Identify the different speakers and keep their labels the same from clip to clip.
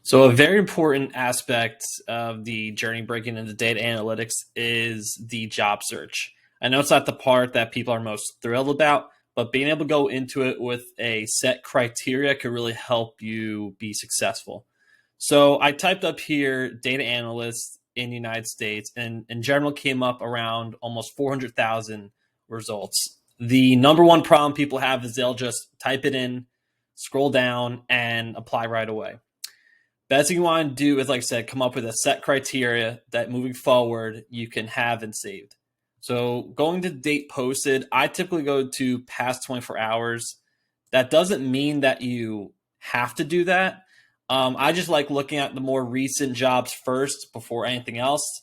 Speaker 1: So a very important aspect of the journey breaking into data analytics is the job search. I know it's not the part that people are most thrilled about, but being able to go into it with a set criteria could really help you be successful. So I typed up here data analyst in the United States, and in general came up around almost 400,000 results. The number one problem people have is they'll just type it in, scroll down, and apply right away. Best thing you want to do is, like I said, come up with a set criteria that moving forward you can have and saved. So going to date posted, I typically go to past 24 hours. That doesn't mean that you have to do that. I just like looking at the more recent jobs first before anything else.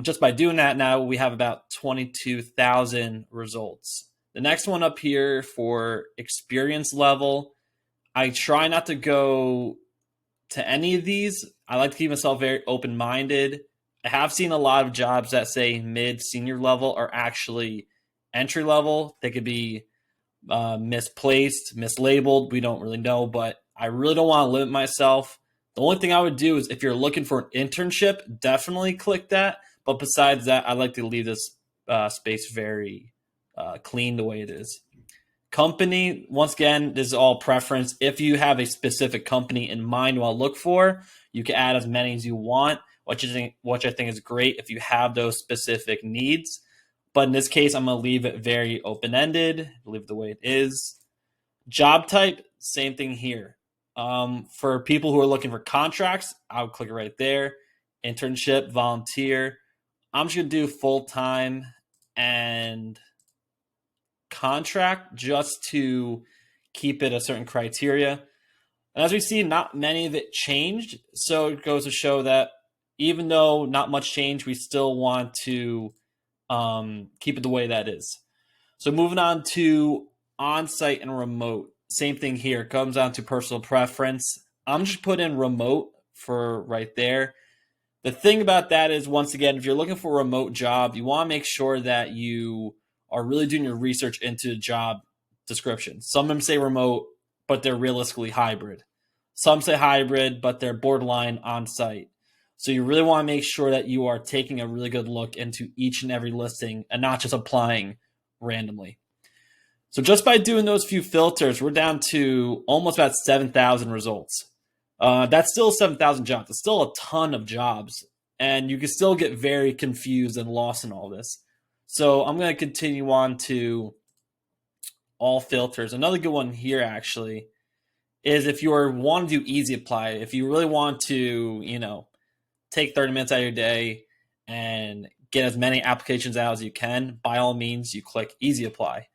Speaker 1: Just by doing that, now we have about 22,000 results. The next one up here for experience level, I try not to go to any of these. I like to keep myself very open-minded. I have seen a lot of jobs that say mid senior level are actually entry level. They could be misplaced, mislabeled. We don't really know, but I really don't want to limit myself. The only thing I would do is if you're looking for an internship, definitely click that. But besides that, I like to leave this space very clean the way it is. Company, once again, this is all preference. If you have a specific company in mind you want to look for, you can add as many as you want, which I think is great if you have those specific needs. But in this case, I'm going to leave it very open-ended, leave it the way it is. Job type, same thing here. For people who are looking for contracts, I would click it right there. Internship, volunteer. I'm just going to do full-time and contract just to keep it a certain criteria. And as we see, not many of it changed. So it goes to show that even though not much change, we still want to keep it the way that is. So moving on to on-site and remote. Same thing here. It comes down to personal preference. I'm just put in remote for right there. The thing about that is, once again, if you're looking for a remote job, you want to make sure that you are really doing your research into the job description. Some of them say remote, but they're realistically hybrid. Some say hybrid, but they're borderline on-site. So you really want to make sure that you are taking a really good look into each and every listing and not just applying randomly. So just by doing those few filters, we're down to almost about 7,000 results. That's still 7,000 jobs. It's still a ton of jobs, and you can still get very confused and lost in all this. So I'm going to continue on to all filters. Another good one here actually is if you want to do easy apply, if you really want to, take 30 minutes out of your day and get as many applications out as you can, by all means, you click easy apply.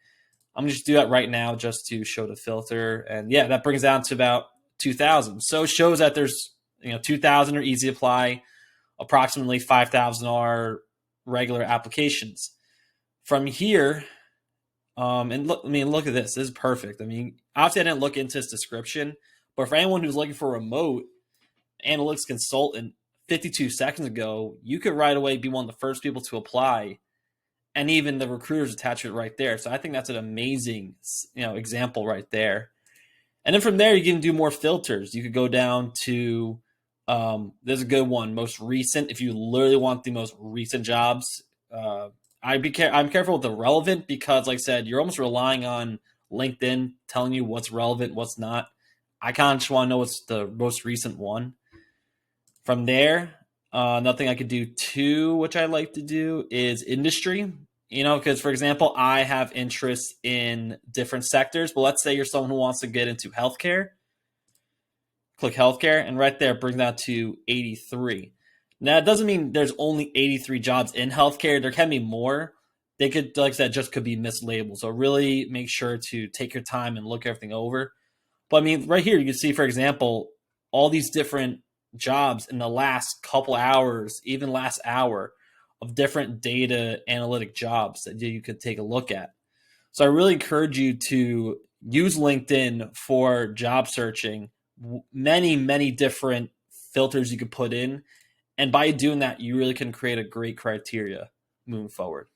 Speaker 1: I'm going to just do that right now just to show the filter. And yeah, that brings down to about 2,000. So it shows that there's 2,000 are easy apply, approximately 5,000 are regular applications. From here, and look at this. This is perfect. Obviously I didn't look into this description, but for anyone who's looking for a remote analytics consultant 52 seconds ago, you could right away be one of the first people to apply, and even the recruiters attach it right there. So I think that's an amazing, example right there. And then from there, you can do more filters. You could go down to, there's a good one, most recent. If you literally want the most recent jobs, I'm careful with the relevant because, like I said, you're almost relying on LinkedIn telling you what's relevant, what's not. I kind of just want to know what's the most recent one. From there, nothing I could do too, which I like to do is industry. Because for example, I have interests in different sectors. But let's say you're someone who wants to get into healthcare. Click healthcare, and right there, bring that to 83. Now, it doesn't mean there's only 83 jobs in healthcare. There can be more. They could, like I said, just could be mislabeled. So really make sure to take your time and look everything over. But right here, you can see, for example, all these different jobs in the last couple hours, even last hour, of different data analytic jobs that you could take a look at. So I really encourage you to use LinkedIn for job searching. Many, many different filters you could put in. And by doing that, you really can create a great criteria moving forward.